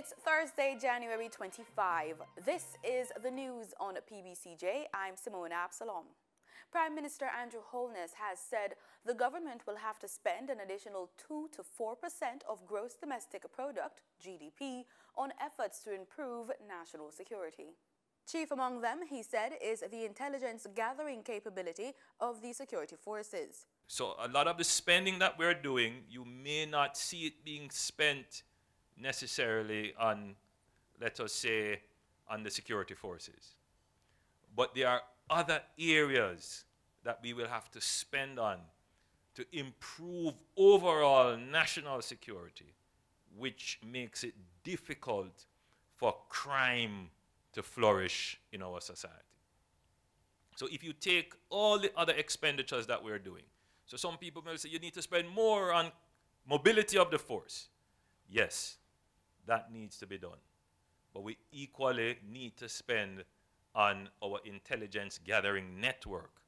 It's Thursday, January 25. This is the news on PBCJ. I'm Simone Absalom. Prime Minister Andrew Holness has said the government will have to spend an additional 2 to 4% of gross domestic product, GDP, on efforts to improve national security. Chief among them, he said, is the intelligence gathering capability of the security forces. So a lot of the spending that we're doing, you may not see it being spent necessarily on, let us say, on the security forces. But there are other areas that we will have to spend on to improve overall national security, which makes it difficult for crime to flourish in our society. So if you take all the other expenditures that we're doing, so some people will say you need to spend more on mobility of the force. Yes, that needs to be done. But we equally need to spend on our intelligence gathering network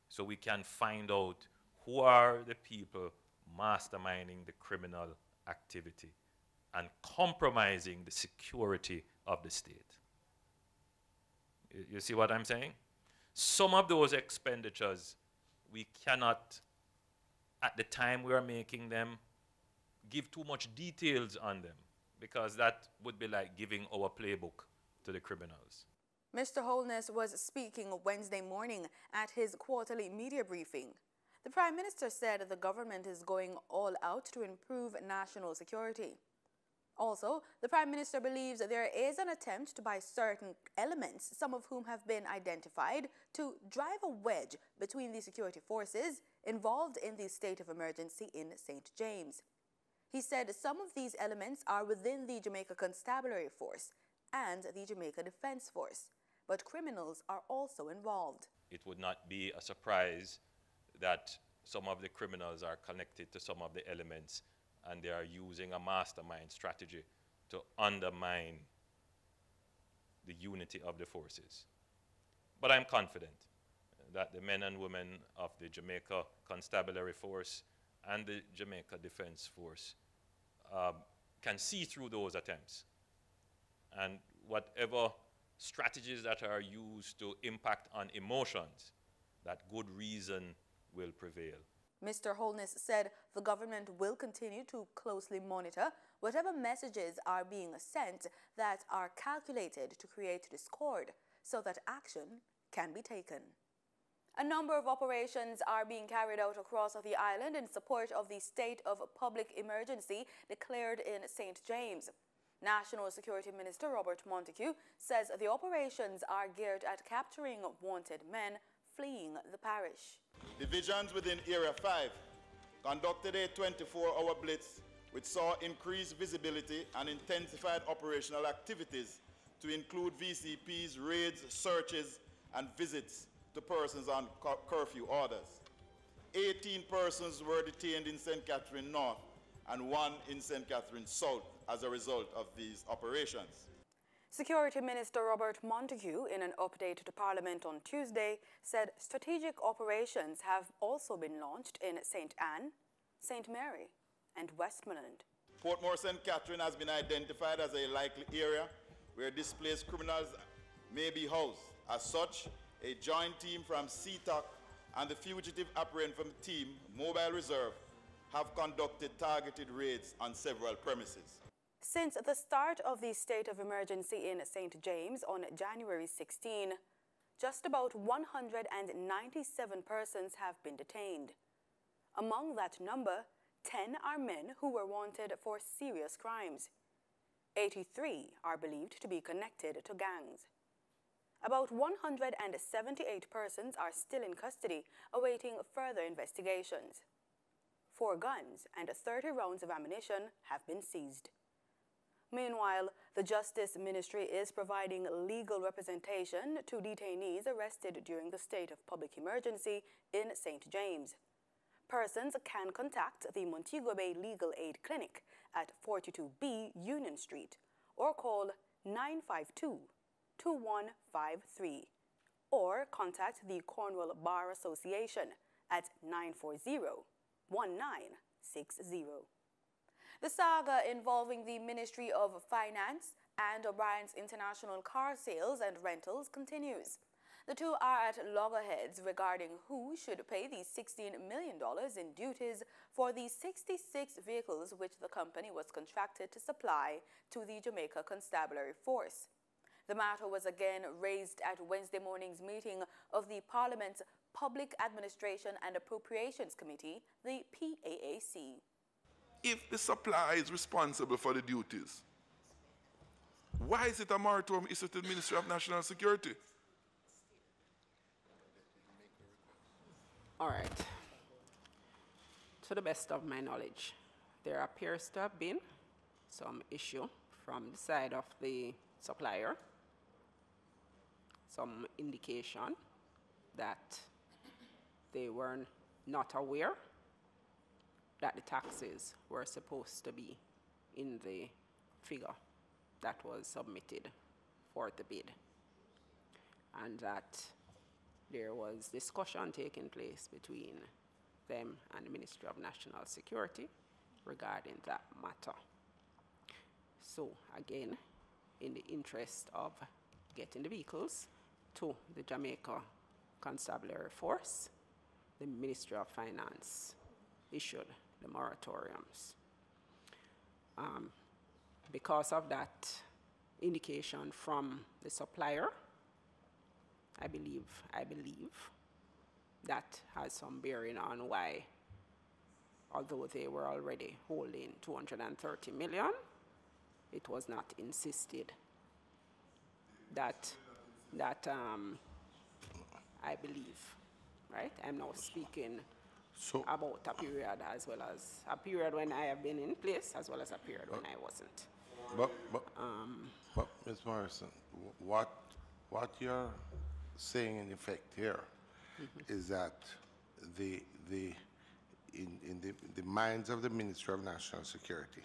so we can find out who are the people masterminding the criminal activity and compromising the security of the state. You see what I'm saying? Some of those expenditures, we cannot, at the time we are making them, give too much details on them, because that would be like giving our playbook to the criminals. Mr. Holness was speaking Wednesday morning at his quarterly media briefing. The Prime Minister said the government is going all out to improve national security. Also, the Prime Minister believes there is an attempt to buy certain elements, some of whom have been identified, to drive a wedge between the security forces involved in the state of emergency in St. James. He said some of these elements are within the Jamaica Constabulary Force and the Jamaica Defence Force, but criminals are also involved. It would not be a surprise that some of the criminals are connected to some of the elements, and they are using a mastermind strategy to undermine the unity of the forces. But I'm confident that the men and women of the Jamaica Constabulary Force and the Jamaica Defence Force can see through those attempts. And whatever strategies that are used to impact on emotions, that good reason will prevail. Mr. Holness said the government will continue to closely monitor whatever messages are being sent that are calculated to create discord so that action can be taken. A number of operations are being carried out across the island in support of the state of public emergency declared in St. James. National Security Minister Robert Montague says the operations are geared at capturing wanted men fleeing the parish. Divisions within Area 5 conducted a 24-hour blitz which saw increased visibility and intensified operational activities to include VCPs, raids, searches, and visits to persons on curfew orders. 18 persons were detained in St. Catherine North and 1 in St. Catherine South as a result of these operations. Security Minister Robert Montague, in an update to Parliament on Tuesday, said strategic operations have also been launched in St. Anne, St. Mary, and Westmoreland. Portmore St. Catherine has been identified as a likely area where displaced criminals may be housed. As such, a joint team from CTOC and the Fugitive Apprehension Team, Mobile Reserve, have conducted targeted raids on several premises. Since the start of the state of emergency in St. James on January 16, just about 197 persons have been detained. Among that number, 10 are men who were wanted for serious crimes. 83 are believed to be connected to gangs. About 178 persons are still in custody, awaiting further investigations. 4 guns and 30 rounds of ammunition have been seized. Meanwhile, the Justice Ministry is providing legal representation to detainees arrested during the state of public emergency in St. James. Persons can contact the Montego Bay Legal Aid Clinic at 42B Union Street or call 952-2153 or contact the Cornwall Bar Association at 940-1960. The saga involving the Ministry of Finance and O'Brien's International Car Sales and Rentals continues. The two are at loggerheads regarding who should pay the $16 million in duties for the 66 vehicles which the company was contracted to supply to the Jamaica Constabulary Force. The matter was again raised at Wednesday morning's meeting of the Parliament's Public Administration and Appropriations Committee, the PAAC. If the supplier is responsible for the duties, why is it a moratorium issued to the Ministry of National Security? All right. To the best of my knowledge, there appears to have been some issue from the side of the supplier, some indication that they were not aware that the taxes were supposed to be in the figure that was submitted for the bid, and that there was discussion taking place between them and the Ministry of National Security regarding that matter. So again, in the interest of getting the vehicles to the Jamaica Constabulary Force, the Ministry of Finance issued the moratoriums. Because of that indication from the supplier, I believe that has some bearing on why, although they were already holding 230 million, it was not insisted that I believe, right? I'm now speaking about a period as well as a period when I have been in place as well as a period when I wasn't. But Ms. Morrison, what you're saying in effect here is that in the minds of the Ministry of National Security,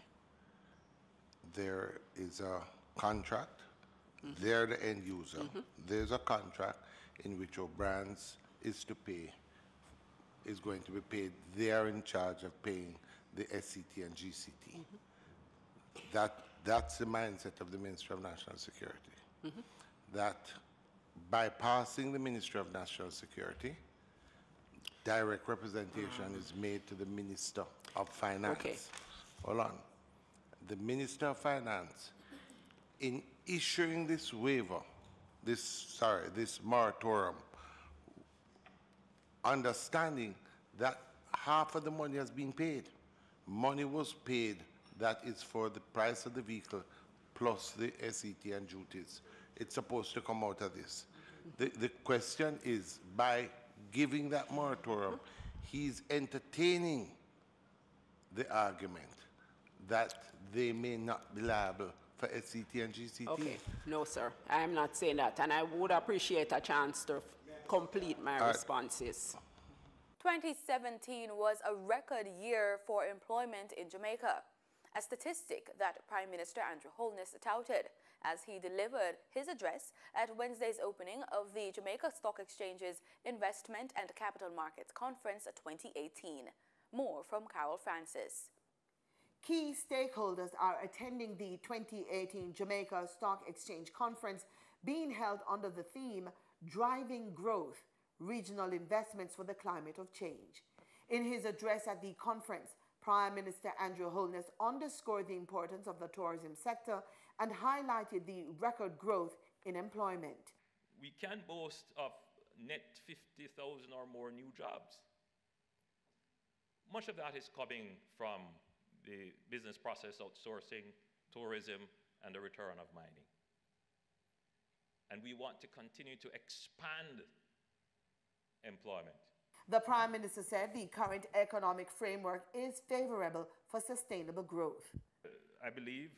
there is a contract. They're the end user. There's a contract in which O'Brien's is going to be paid. They are in charge of paying the SCT and GCT. That's the mindset of the Ministry of National Security. That bypassing the Ministry of National Security, direct representation is made to the Minister of Finance. Okay. Hold on. The Minister of Finance, in issuing this waiver, this moratorium, understanding that half of the money has been paid. Money was paid that is for the price of the vehicle plus the SET and duties. It's supposed to come out of this. The question is, by giving that moratorium, he's entertaining the argument that they may not be liable for SCT and GCT. Okay, no, sir, I am not saying that, and I would appreciate a chance to complete my responses. 2017 was a record year for employment in Jamaica, a statistic that Prime Minister Andrew Holness touted as he delivered his address at Wednesday's opening of the Jamaica Stock Exchange's Investment and Capital Markets Conference 2018. More from Carol Francis. Key stakeholders are attending the 2018 Jamaica Stock Exchange Conference being held under the theme Driving Growth, Regional Investments for the Climate of Change. In his address at the conference, Prime Minister Andrew Holness underscored the importance of the tourism sector and highlighted the record growth in employment. We can boast of net 50,000 or more new jobs. Much of that is coming from the business process outsourcing, tourism, and the return of mining. And we want to continue to expand employment. The Prime Minister said the current economic framework is favorable for sustainable growth. I believe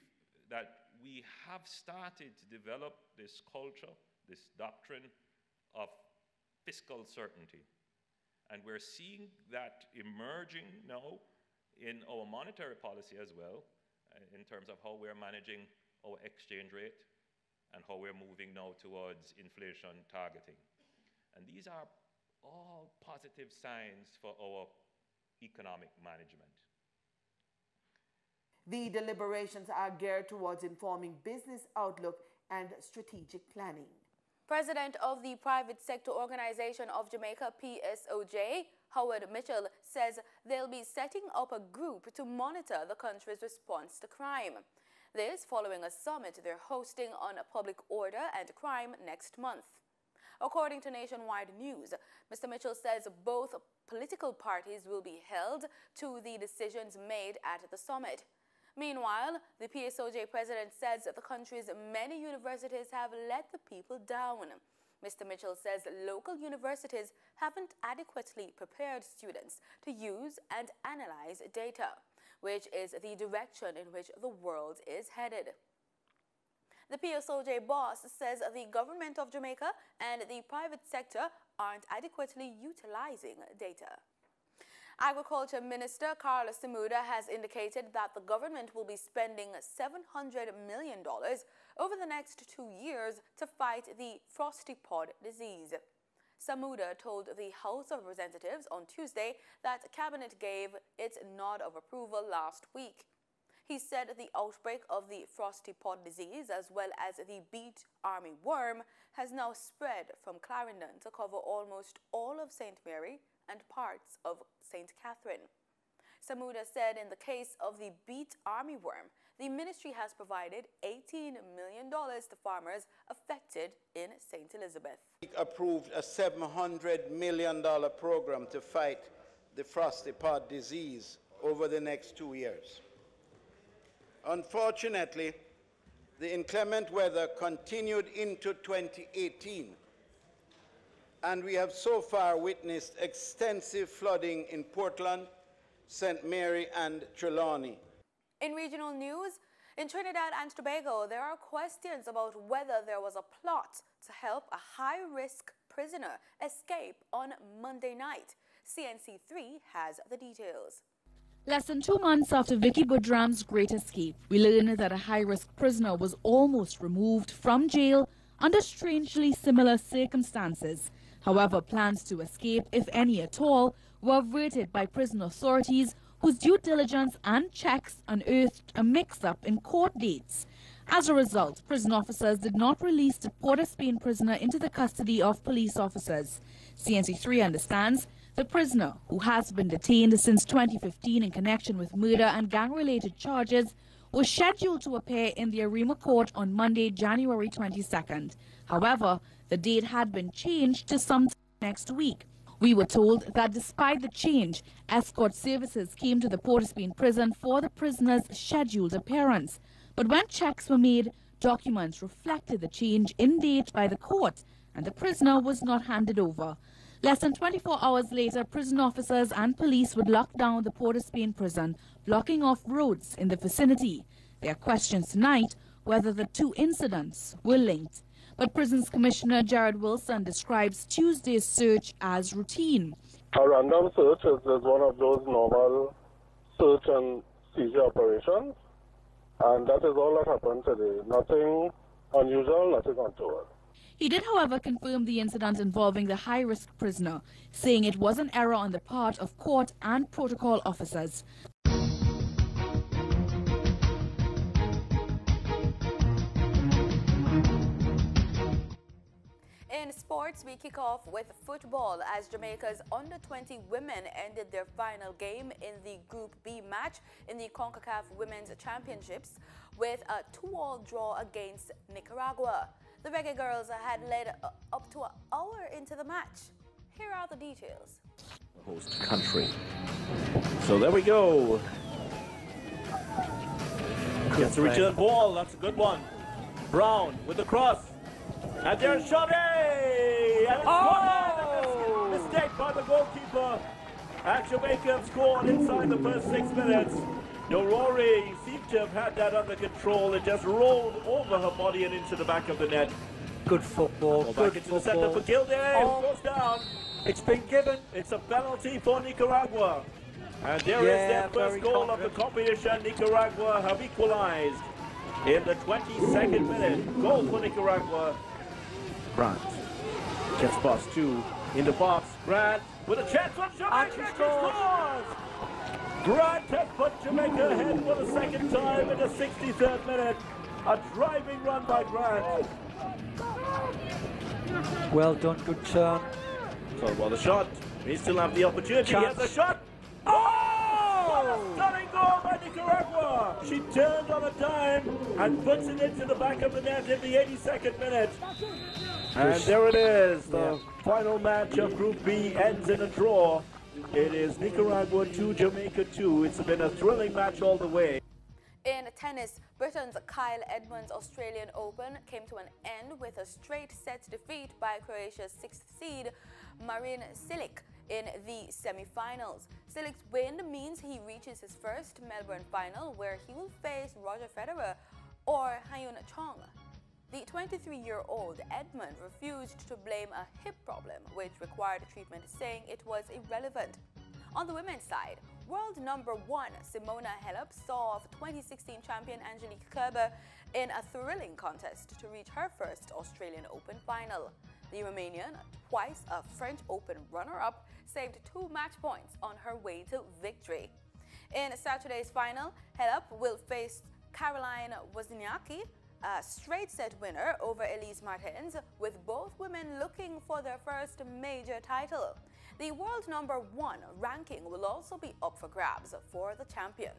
that we have started to develop this culture, this doctrine of fiscal certainty. And we're seeing that emerging now in our monetary policy as well, in terms of how we're managing our exchange rate and how we're moving now towards inflation targeting. And these are all positive signs for our economic management. The deliberations are geared towards informing business outlook and strategic planning. President of the Private Sector Organization of Jamaica, PBCJ, Howard Mitchell, says they'll be setting up a group to monitor the country's response to crime. This following a summit they're hosting on public order and crime next month. According to Nationwide News, Mr. Mitchell says both political parties will be held to the decisions made at the summit. Meanwhile, the PBCJ president says the country's many universities have let the people down. Mr. Mitchell says local universities haven't adequately prepared students to use and analyze data, which is the direction in which the world is headed. The PBCJ boss says the government of Jamaica and the private sector aren't adequately utilizing data. Agriculture Minister Carlos Samuda has indicated that the government will be spending $700 million over the next 2 years to fight the frosty pod disease. Samuda told the House of Representatives on Tuesday that Cabinet gave its nod of approval last week. He said the outbreak of the frosty pod disease, as well as the beet army worm, has now spread from Clarendon to cover almost all of St. Mary and parts of St. Catherine. Samuda said in the case of the beet army worm, the ministry has provided $18 million to farmers affected in St. Elizabeth. We approved a $700 million program to fight the frosty pod disease over the next 2 years. Unfortunately, the inclement weather continued into 2018, and we have so far witnessed extensive flooding in Portland, St. Mary, and Trelawney. In regional news, in Trinidad and Tobago, there are questions about whether there was a plot to help a high-risk prisoner escape on Monday night. CNC3 has the details. Less than 2 months after Vicky Budram's great escape, we learned that a high-risk prisoner was almost removed from jail under strangely similar circumstances. However, plans to escape, if any at all, were averted by prison authorities whose due diligence and checks unearthed a mix-up in court dates. As a result, prison officers did not release the Port of Spain prisoner into the custody of police officers. CNC3 understands the prisoner, who has been detained since 2015 in connection with murder and gang-related charges, was scheduled to appear in the Arima court on Monday, January 22nd. However, the date had been changed to sometime next week. We were told that despite the change, escort services came to the Port of Spain prison for the prisoner's scheduled appearance. But when checks were made, documents reflected the change in date by the court, and the prisoner was not handed over. Less than 24 hours later, prison officers and police would lock down the Port of Spain prison, blocking off roads in the vicinity. There are questions tonight whether the two incidents were linked. But Prisons Commissioner Jared Wilson describes Tuesday's search as routine. A random search is one of those normal search and seizure operations, and that is all that happened today. Nothing unusual, nothing untoward. He did, however, confirm the incident involving the high-risk prisoner, saying it was an error on the part of court and protocol officers. In sports, we kick off with football as Jamaica's under-20 women ended their final game in the Group B match in the CONCACAF Women's Championships with a 2-2 draw against Nicaragua. The Reggae Girls had led up to an hour into the match. Here are the details. Host country. So there we go. Gets a return ball. That's a good one. Brown with the cross. And there's Shabby! And it's mistake by the goalkeeper. And Jamaica have scored inside the first 6 minutes. Rory seemed to have had that under control. It just rolled over her body and into the back of the net. Good football. Back into the center for Gilday. Goes down. It's been given. It's a penalty for Nicaragua. And there is their first goal of the competition. Nicaragua have equalized in the 22nd minute. Goal for Nicaragua. Grant gets past 2 in the box. Grant with a chance on Jamaica. She scores! Grant has put Jamaica ahead for the second time in the 63rd minute. A driving run by Grant. Well done, good turn. So, well, the shot. We still have the opportunity. Here's the shot. Oh! What a stunning goal by Nicaragua. She turns on a dime and puts it into the back of the net in the 82nd minute. And there it is. The final match of Group B ends in a draw. It is Nicaragua 2, Jamaica 2. It's been a thrilling match all the way. In tennis, Britain's Kyle Edmund's Australian Open came to an end with a straight set defeat by Croatia's 6th seed Marin Cilic in the semi-finals. Cilic's win means he reaches his first Melbourne final, where he will face Roger Federer or Hyun Chong. The 23-year-old Edmund refused to blame a hip problem, which required treatment, saying it was irrelevant. On the women's side, world number 1 Simona Halep saw off 2016 champion Angelique Kerber in a thrilling contest to reach her first Australian Open final. The Romanian, twice a French Open runner-up, saved 2 match points on her way to victory. In Saturday's final, Halep will face Caroline Wozniacki, a straight-set winner over Elise Martens, with both women looking for their first major title. The world number 1 ranking will also be up for grabs for the champion.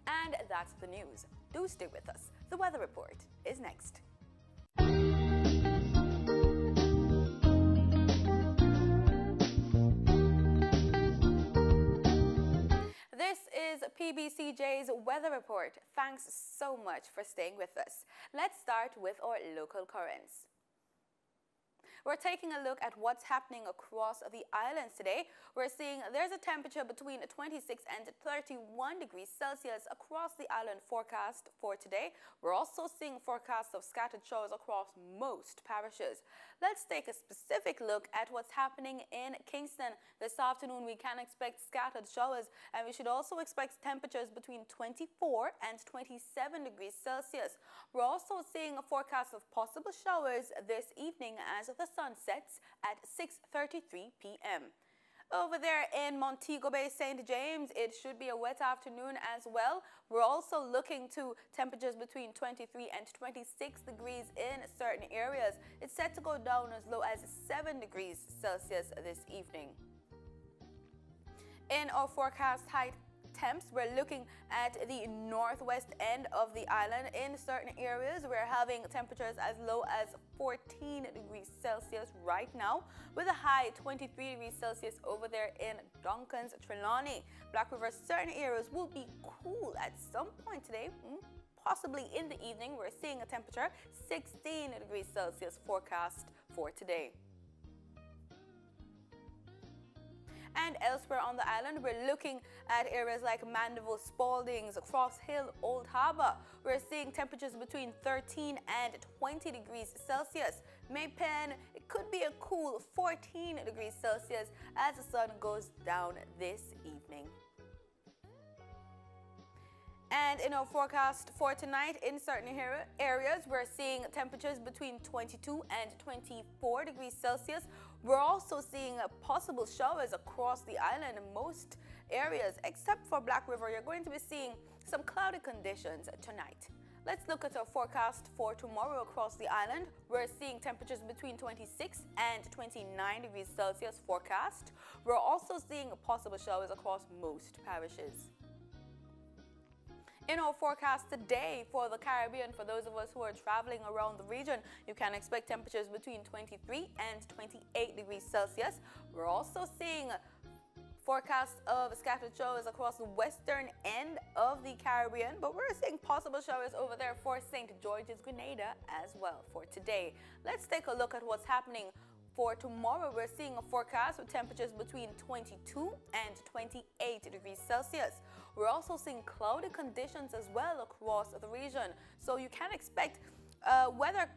And that's the news. Do stay with us. The weather report is next. This is PBCJ's weather report. Thanks so much for staying with us. Let's start with our local currents. We're taking a look at what's happening across the islands today. We're seeing there's a temperature between 26 and 31 degrees Celsius across the island forecast for today. We're also seeing forecasts of scattered showers across most parishes. Let's take a specific look at what's happening in Kingston. This afternoon we can expect scattered showers, and we should also expect temperatures between 24 and 27 degrees Celsius. We're also seeing a forecast of possible showers this evening as the sun sets at 6:33 p.m. Over there in Montego Bay, St. James, it should be a wet afternoon as well. We're also looking to temperatures between 23 and 26 degrees in certain areas. It's set to go down as low as 7 degrees Celsius this evening. In our forecast height temps, we're looking at the northwest end of the island. In certain areas, we're having temperatures as low as 14 degrees Celsius right now, with a high 23 degrees Celsius over there in Duncan's Trelawney. Black River, certain areas will be cool at some point today, possibly in the evening. We're seeing a temperature 16 degrees Celsius forecast for today. And elsewhere on the island, we're looking at areas like Mandeville, Spaldings, Cross Hill, Old Harbour. We're seeing temperatures between 13 and 20 degrees Celsius. Maypen, it could be a cool 14 degrees Celsius as the sun goes down this evening. And in our forecast for tonight, in certain areas, we're seeing temperatures between 22 and 24 degrees Celsius. We're also seeing possible showers across the island in most areas, except for Black River. You're going to be seeing some cloudy conditions tonight. Let's look at our forecast for tomorrow across the island. We're seeing temperatures between 26 and 29 degrees Celsius forecast. We're also seeing possible showers across most parishes. In our forecast today for the Caribbean, for those of us who are traveling around the region, you can expect temperatures between 23 and 28 degrees Celsius. We're also seeing forecasts of scattered showers across the western end of the Caribbean, but we're seeing possible showers over there for St. George's, Grenada as well for today. Let's take a look at what's happening for tomorrow. We're seeing a forecast with temperatures between 22 and 28 degrees Celsius. We're also seeing cloudy conditions as well across the region, so you can expect weather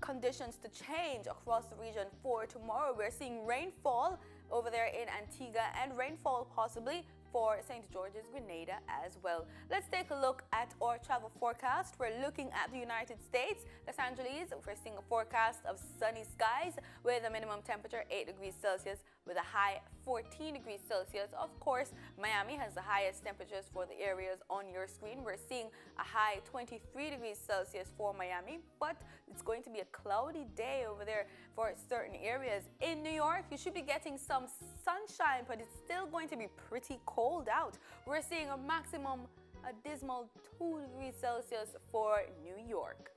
conditions to change across the region for tomorrow. We're seeing rainfall over there in Antigua and rainfall possibly for St. George's, Grenada as well. Let's take a look at our travel forecast. We're looking at the United States. Los Angeles, we're seeing a forecast of sunny skies with a minimum temperature 8 degrees Celsius, with a high 14 degrees Celsius. Of course, Miami has the highest temperatures for the areas on your screen. We're seeing a high 23 degrees Celsius for Miami, but it's going to be a cloudy day over there for certain areas. In New York, you should be getting some sunshine, but it's still going to be pretty cold out. We're seeing a maximum, a dismal 2 degrees Celsius for New York.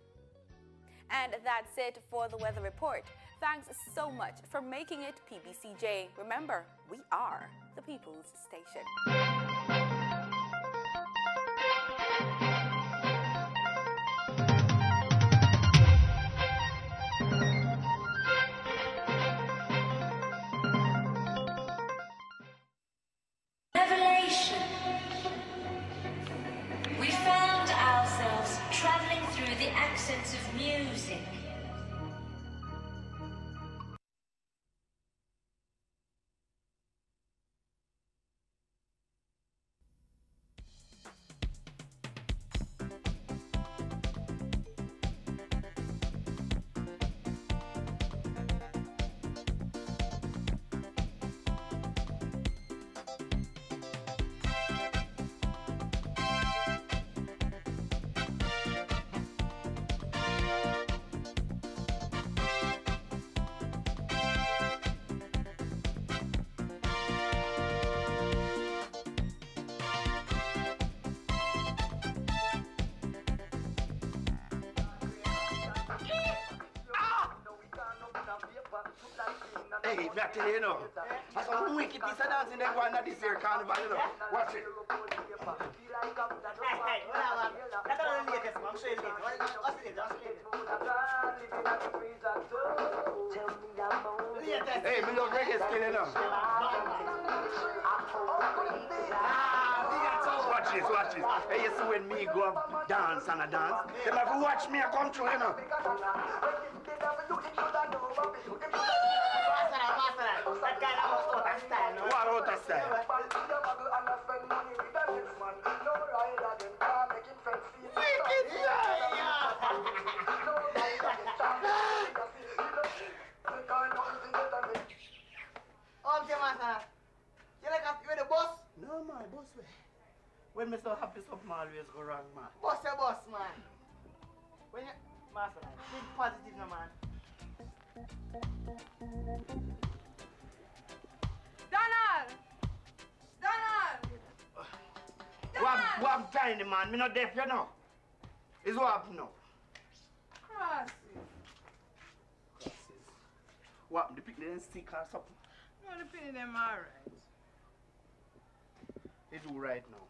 And that's it for the weather report. Thanks so much for making it PBCJ. Remember, we are the People's Station. Revelation. We found ourselves traveling through the accents of music. Hey, I tell you, you know, there's some wicked piece of dancing they go on at this year carnival, you know. Watch it. Hey, whatever. That's all the latest, man. I'm sure it's latest. What's the latest? Hey, me love reggae still, you know. Watch this, watch this. Hey, you see when me go dance and I dance, they have to watch me come through, you know. That guy that was out of style, no? What out of style? Wicked, You like you the boss? No, man, boss way. When me so happy, something always go wrong, man. Boss, man. When you... Master, think positive, no, man. Donald! What tiny, man? Me not deaf, you know. It's what happened now. Crosses. What, the picnic didn't stick or something? No, the penny them alright. They do right now.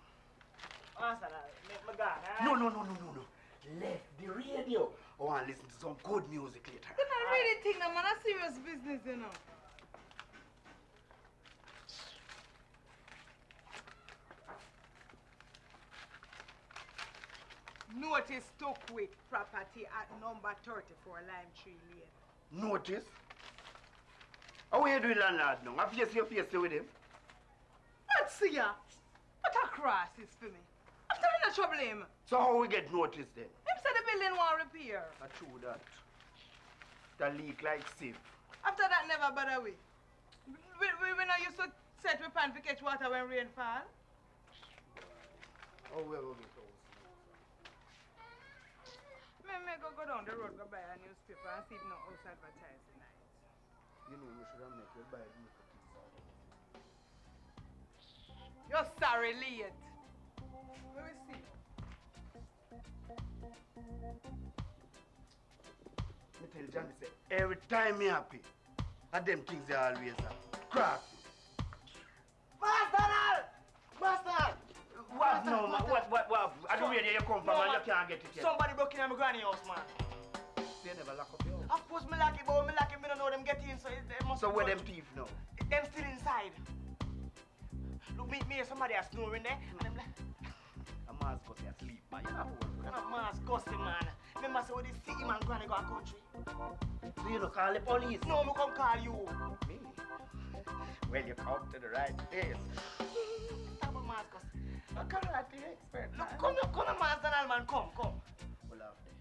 Master, make my God, eh? No. Left the radio. I want to listen to some good music later. Then I really think that man a serious business, you know. Notice Stockwick property at number 34 Lime Tree Lane. Notice? How are you doing, landlord now? I face your face with him. Let's see ya. What a cross is for me. After me not trouble him. So how we get notice then? Him said the building want repair. Not true that. The leak like sieve. After that never bother we. We not used to set we pan to catch water when rain fall. Oh, well, okay. Me go down the road, go buy a newspaper and see if no house advertising night. You know, we should have made you buy it. You're sorry, late. Let me see. Me tell Johnny, say, every time me happy, and them things they always happen. Crap. Master! What no, man? What? I don't really you come from and you can't get it yet. Somebody broke in my granny house, man. They never lock up your house. Of course, me lock it, but me lock it, me don't know them get in, so they must... So where them thief now? Them still inside. Look, me and somebody are snoring there, and them like... A man's got to sleep, man. You know what? A man's gusty, man. Remember, say, when they see him and granny go a country. So you don't call the police? No, me come call you. Me? Well, you come to the right place. I'm a man's gusty. A karate expert, man. Look, come on, Master man, come. Well, after.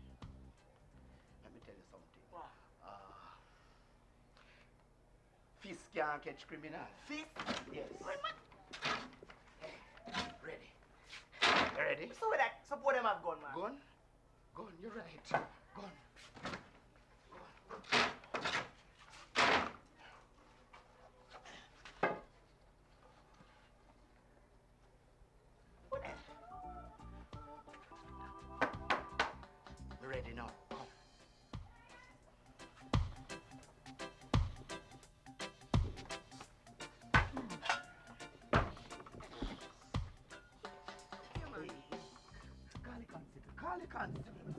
Let me tell you something. What? fist can't catch criminal. Fist? Yes. Ready. You ready? So with that, support them have gun, man. Gun? Gun, you're right. Gun. We're ready now. Come. Call the constable.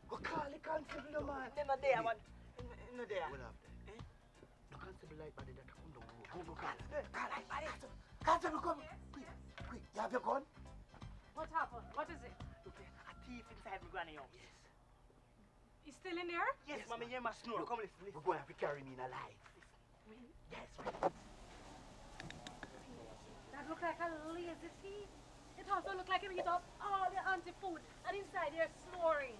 Go call the constable, man. Them are there, man. No there. What up there? The constable like body that come down. Go call. Call like body. Constable, come. Quick, quick. You have your gun? What happened? What is it? Look, a thief inside my granny house. Yes. He's still in there? Yes, mommy, hear my snore. Come listen, listen. We're going to have to carry me in alive. Yes, right. That looked like a lazy thief. It also looked like he eat up all the anti-food and inside there snoring.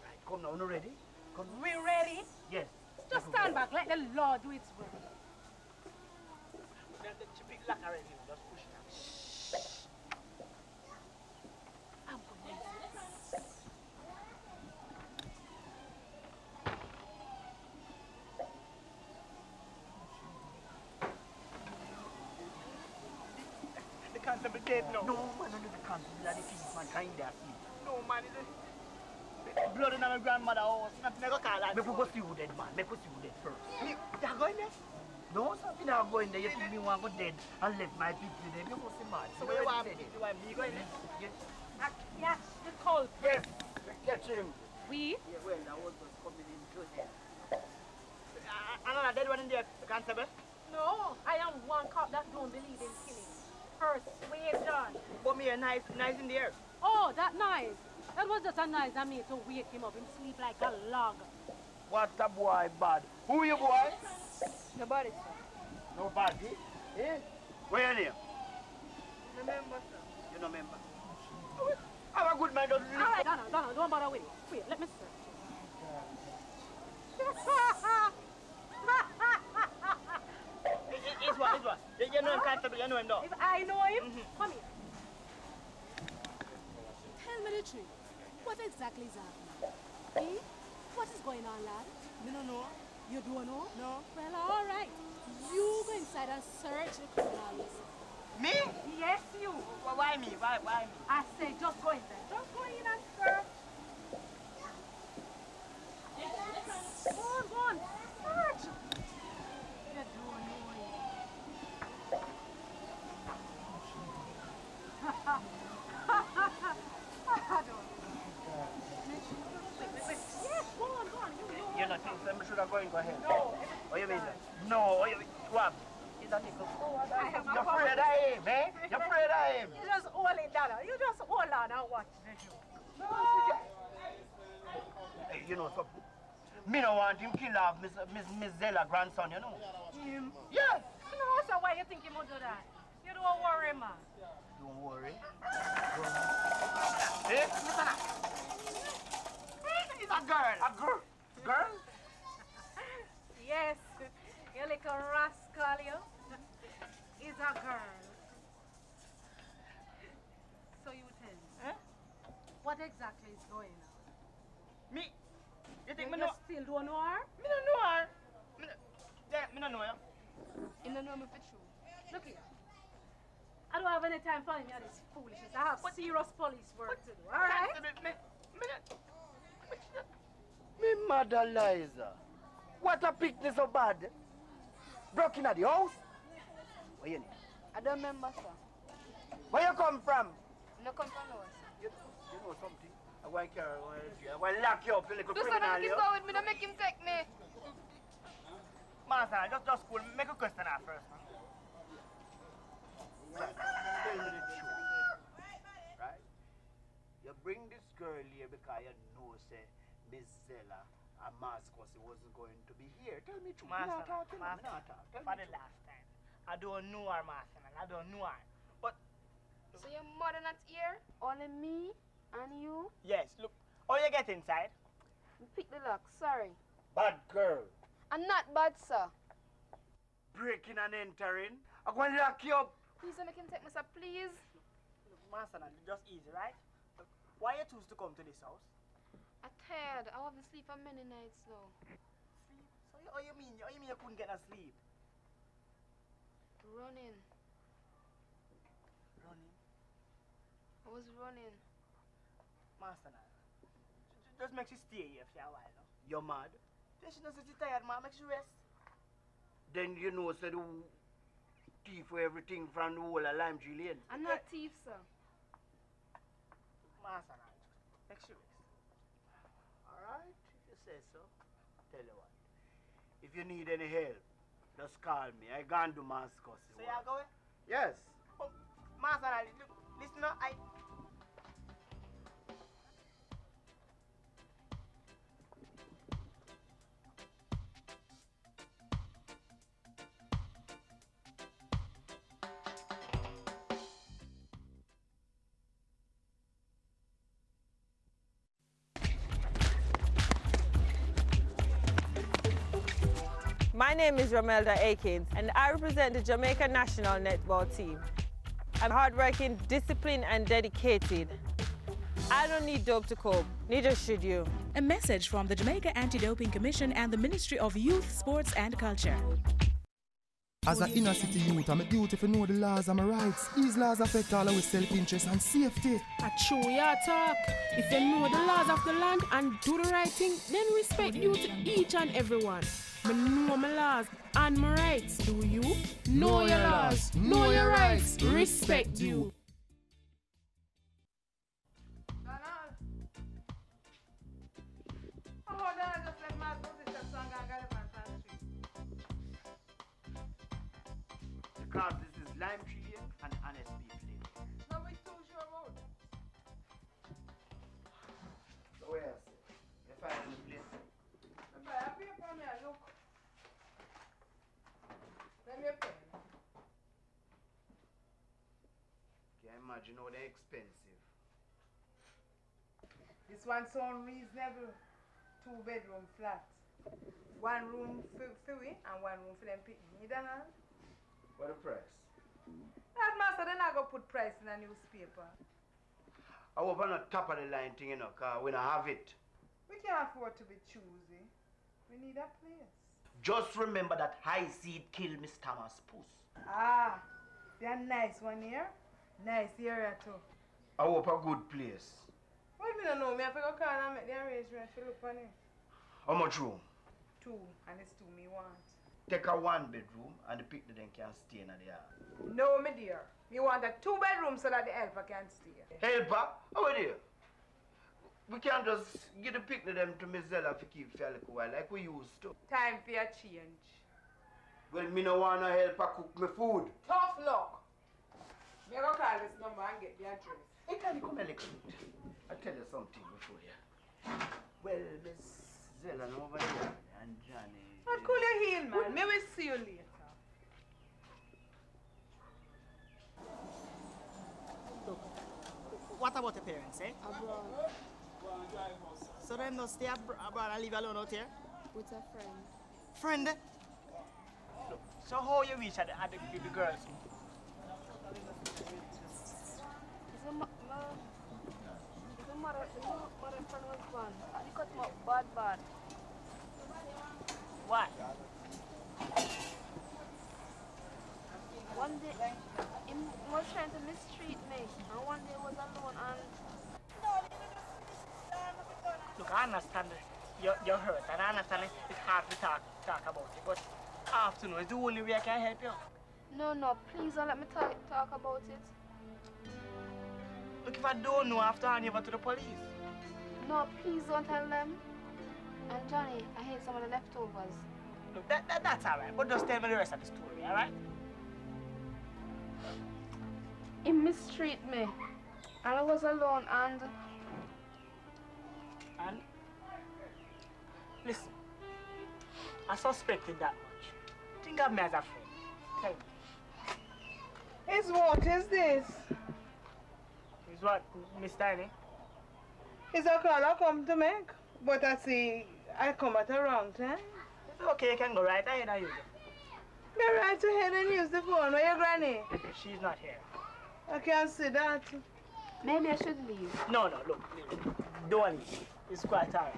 Right, come now, you ready? Come. We ready? Yes. Just stand back, let the law do its work. The big lock already, just push it out. I'm going. The constable dead now. No, man, no, the constable, the thief, man, kind of thief. No, man, it's blood in my grandmother's house. Nothing I go call that. Make we go see who dead, man. Make we see who dead first. You're going there? No, something not going there. You think me want to go dead and left my people there. You must be mad. So where you want me? You want me going there? Yes. Yes, the culprit. Yes. Catch him. We? Yeah, well, I was just coming into there. Another dead one in there, constable? No, I am one cop that don't believe in killing. Persuasion. But me a nice in there. Oh, that knife. That was just a knife I made to wake him up and sleep like a log. What a boy bad. Who you boy? Nobody, sir. Nobody? Eh? Where your name? Remember, sir. You no member? I'm a good man. Don't All right, Donald, don't bother with it. Wait, let me search. It's what? You know him, constable, you know him, though. If I know him, come here. Tell me the truth. What exactly is happening? Eh? What is going on, lad? Me don't know. You don't know? No. Well, all right. You go inside and search the criminal list. Me? Yes, you. Well, why me? Why me? I say just go in there. Just go in and search. Go on. Search. You don't know it. Yes, go on. You not think them should have go ahead? No. What you mean? No, what? He's a nickel. You're afraid of him, eh? You're afraid of him. You just hold it down. You just hold on and watch the show. No. Hey, you know something? Me no want him kill off Miss Zella grandson, you know? Him? Yes. No, so why you think he would do that? You don't worry, man. Don't worry. Eh? Listen up. He's a girl. A girl? Girl? Yes, you little rascal, you. Is a girl. So you tell me, what exactly is going on? Me? You think You me know? still don't know her? Me don't know her. Me don't know her. You don't know me for true. Look here. I don't have any time for any of this foolishness. I have serious police work to do, all right? Me mother Liza. What a picnic so bad. Broke in at the house? Where you name? I don't remember, sir. Where you come from? No come from nowhere, sir. You know something? I want to lock you up, you little Do criminal. something, keep going with me, don't make him take me. Master, just cool. Make a question now first. Tell me the truth. Right? You bring this girl here because you know, say, Miss Zella and Mascos wasn't going to be here. Tell me the truth. Master, Tell me for the last time. I don't know her, Master. I don't know her. But So your mother not here? Only me and you? yes, look. How you get inside? Pick the lock, sorry. Bad girl. I'm not bad, sir. breaking and entering. I'm going to lock you up. Please don't make him take me, sir, please. Look, Master, just easy, right? Look, why you choose to come to this house? I'm tired. I haven't slept for many nights now. Sleep? So what you mean? You mean you couldn't get no sleep? Running. Running? I was running. Master, just make you stay here for a while, no? You're mad? Then she knows that you're tired, man. Make you rest. Then you know, so the thief for everything from the whole of Lime Tree Lane. I'm not thief, sir. Master, make you rest. Alright, if you say so. Tell you what. If you need any help, just call me. I gone to Damascus. So you're going? Yes. Oh, Master, listen, no, My name is Romelda Akins, and I represent the Jamaica national netball team. I'm hardworking, disciplined, and dedicated. I don't need dope to cope, neither should you. A message from the Jamaica Anti-Doping Commission and the Ministry of Youth, Sports and Culture. As an inner city youth, I'm a duty to know the laws and my rights. These laws affect all our self-interest and safety. A true your talk. If you know the laws of the land and do the right thing, then respect due to each and everyone. I know my laws and my rights. Do you? Know your laws, know your rights, respect you. Because this is Lime Tree Lane and Honest Beef Lane. No, we too sure about it. So where else? You find the place? Remember, I pay for me, look. Let me pay. Can't imagine how they're expensive. This one sound reasonable. 2-bedroom flat. 1 room for we and 1 room for them picking. You don't know? What the price? That master, then I go put price in a newspaper. I hope I'm not top of the line thing, you know, because we don't have it. We can't afford to be choosy. We need a place. Just remember that high seed killed Miss Thomas Puss. Ah, they're nice one here. Nice area too. I hope a good place. Well, me don't know. Me have to go call and make the arrangement for look on it. How much room? 2, and it's 2 me want. Take a 1-bedroom and the picnic then can stay in the yard. No, me dear. Me want a 2-bedroom so that the helper can stay. Helper? How are you? We can't just give the picnic them to Miss Zella to keep for a little while like we used to. Time for a change. Well, me no want no helper cook me food. Tough luck. Me go call this number and get the address. Hey, can you come here, I'll tell you something before you. Well, Miss Zella over there and Johnny. I'll cool your heel, man. May we see you later. Look, what about the parents, eh? Abroad. So them not stay abroad and live alone out here? With a friend. Friend? Look, so how you reach at the girls? The mother friend was gone. He cut him up bad. Why? One day, he was trying to mistreat me. And one day I was alone and... Look, I understand you're hurt, and I understand it's hard to talk about it, but afternoon is the only way I can help you. No, please don't let me talk about it. Look, if I don't know, I have to hand you over to the police. No, please don't tell them. And Johnny, I hate some of the leftovers. Look, that's all right, but just tell me the rest of the story, all right? He mistreated me. And I was alone and... And? Listen, I suspected that much. Think of me as a friend. Tell me. Is what is this? Is what, Miss Tiny? It's a call I come to make. But I see I come at the wrong time. It's okay, you can go right ahead and use it. Me right ahead and use the phone. Where your granny? She's not here. I can't see that. Maybe I should leave. No, look. Don't leave. It's quite alright.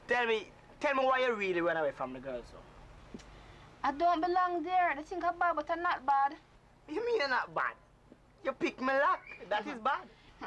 Tell me why you really ran away from the girls, though. I don't belong there. They think I'm bad, but I'm not bad. You mean you're not bad? You pick me lock. That is bad.